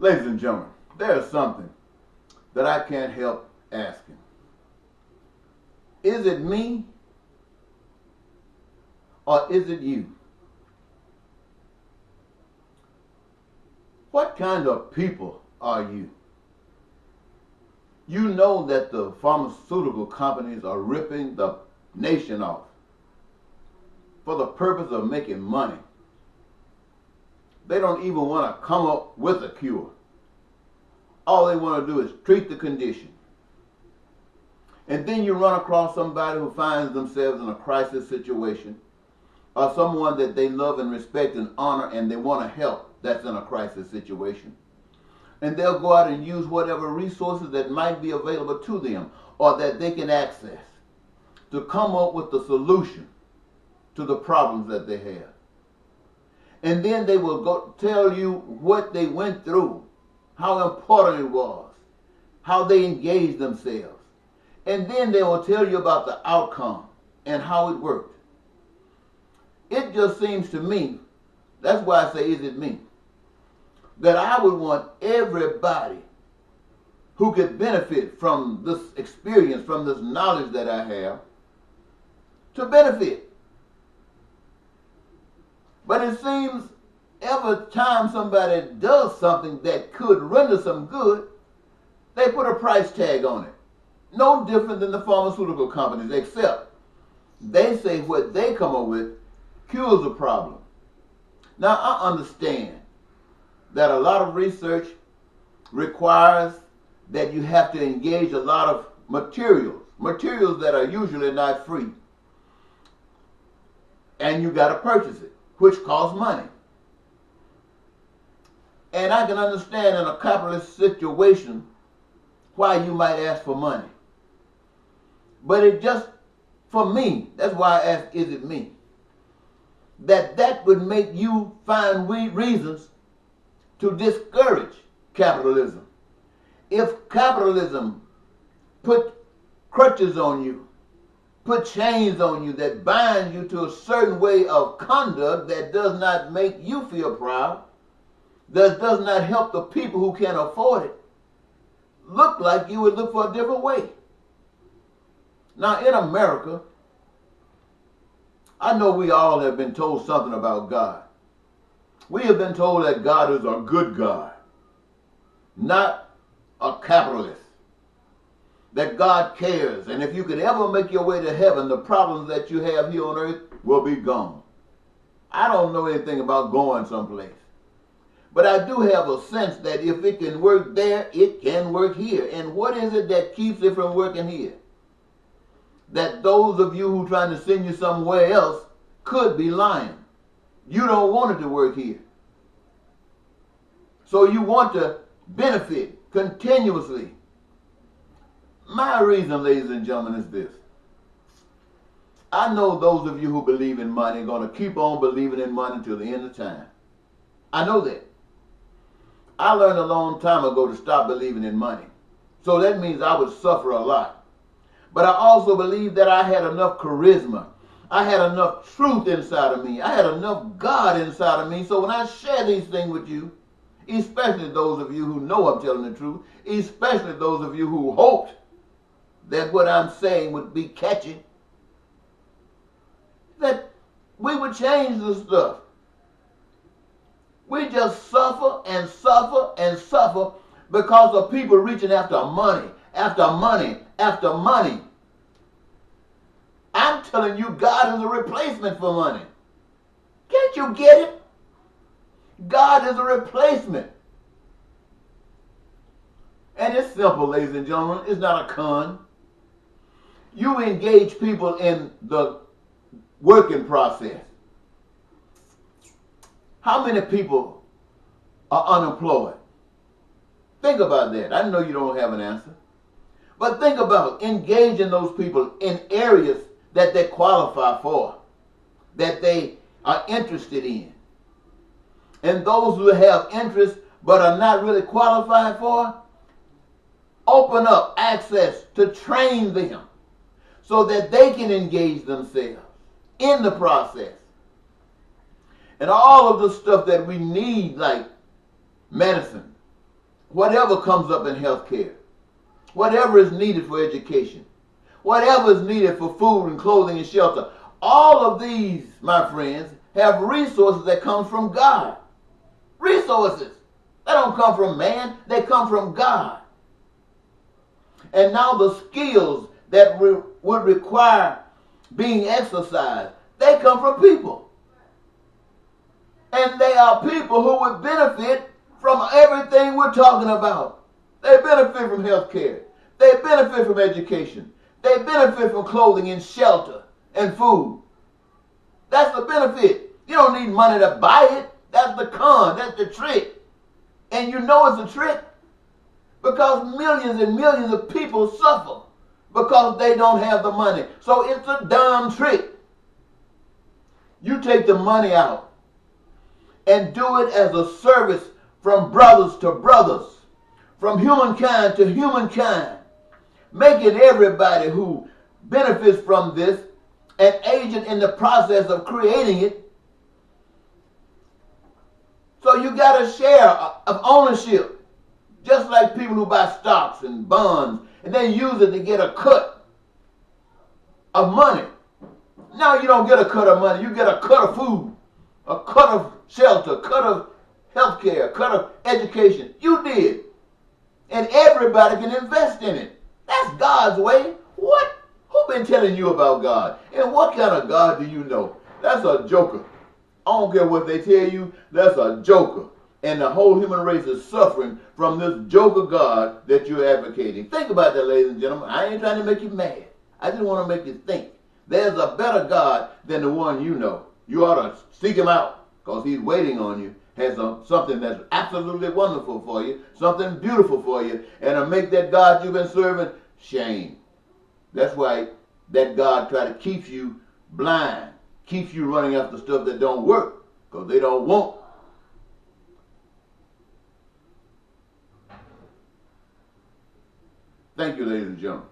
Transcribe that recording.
Ladies and gentlemen, there is something that I can't help asking. Is it me or is it you? What kind of people are you? You know that the pharmaceutical companies are ripping the nation off for the purpose of making money. They don't even want to come up with a cure. All they want to do is treat the condition. And then you run across somebody who finds themselves in a crisis situation, or someone that they love and respect and honor and they want to help that's in a crisis situation. And they'll go out and use whatever resources that might be available to them or that they can access to come up with the solution to the problems that they have. And then they will go tell you what they went through, how important it was, how they engaged themselves. And then they will tell you about the outcome and how it worked. It just seems to me, that's why I say, is it me? That I would want everybody who could benefit from this experience, from this knowledge that I have, to benefit. But it seems every time somebody does something that could render some good, they put a price tag on it. No different than the pharmaceutical companies, except they say what they come up with cures the problem. Now, I understand that a lot of research requires that you have to engage a lot of materials that are usually not free. And you got to purchase it, which costs money. And I can understand in a capitalist situation why you might ask for money. But it just, for me, that's why I ask, is it me? That would make you find reasons to discourage capitalism. If capitalism put crutches on you, put chains on you that bind you to a certain way of conduct that does not make you feel proud, that does not help the people who can afford it, look like you would look for a different way. Now in America, I know we all have been told something about God. We have been told that God is a good God, not a capitalist. That God cares, and if you could ever make your way to heaven, the problems that you have here on earth will be gone. I don't know anything about going someplace, but I do have a sense that if it can work there, it can work here. And what is it that keeps it from working here? That those of you who are trying to send you somewhere else could be lying. You don't want it to work here. So you want to benefit continuously. My reason, ladies and gentlemen, is this. I know those of you who believe in money are going to keep on believing in money until the end of time. I know that. I learned a long time ago to stop believing in money. So that means I would suffer a lot. But I also believe that I had enough charisma. I had enough truth inside of me. I had enough God inside of me. So when I share these things with you, especially those of you who know I'm telling the truth, especially those of you who hoped that what I'm saying would be catchy, that we would change the stuff. We just suffer and suffer and suffer because of people reaching after money, after money, after money. I'm telling you, God is a replacement for money. Can't you get it? God is a replacement. And it's simple, ladies and gentlemen. It's not a con. You engage people in the working process. How many people are unemployed? Think about that. I know you don't have an answer. But think about engaging those people in areas that they qualify for, that they are interested in. And those who have interest but are not really qualified for, open up access to train them so that they can engage themselves in the process. And all of the stuff that we need, like medicine, whatever comes up in healthcare, whatever is needed for education, whatever is needed for food and clothing and shelter. All of these, my friends, have resources that come from God. Resources. They don't come from man. They come from God. And now the skills that would require being exercised, they come from people. And they are people who would benefit from everything we're talking about. They benefit from health care. They benefit from education. They benefit from clothing and shelter and food. That's the benefit. You don't need money to buy it. That's the con. That's the trick. And you know it's a trick because millions and millions of people suffer because they don't have the money. So it's a dumb trick. You take the money out and do it as a service from brothers to brothers, from humankind to humankind, making everybody who benefits from this an agent in the process of creating it. So you got a share of ownership, just like people who buy stocks and bonds and they use it to get a cut of money. Now you don't get a cut of money, you get a cut of food, a cut of shelter, a cut of health care, a cut of education. You did. And everybody can invest in it. That's God's way. What? Who been telling you about God? And what kind of God do you know? That's a joker. I don't care what they tell you, that's a joker. And the whole human race is suffering from this joker God that you're advocating. Think about that, ladies and gentlemen. I ain't trying to make you mad. I just want to make you think. There's a better God than the one you know. You ought to seek him out because he's waiting on you. Has something that's absolutely wonderful for you, something beautiful for you, and to make that God you've been serving shame. That's why that God try to keep you blind, keeps you running after stuff that don't work because they don't want. Thank you, ladies and gentlemen.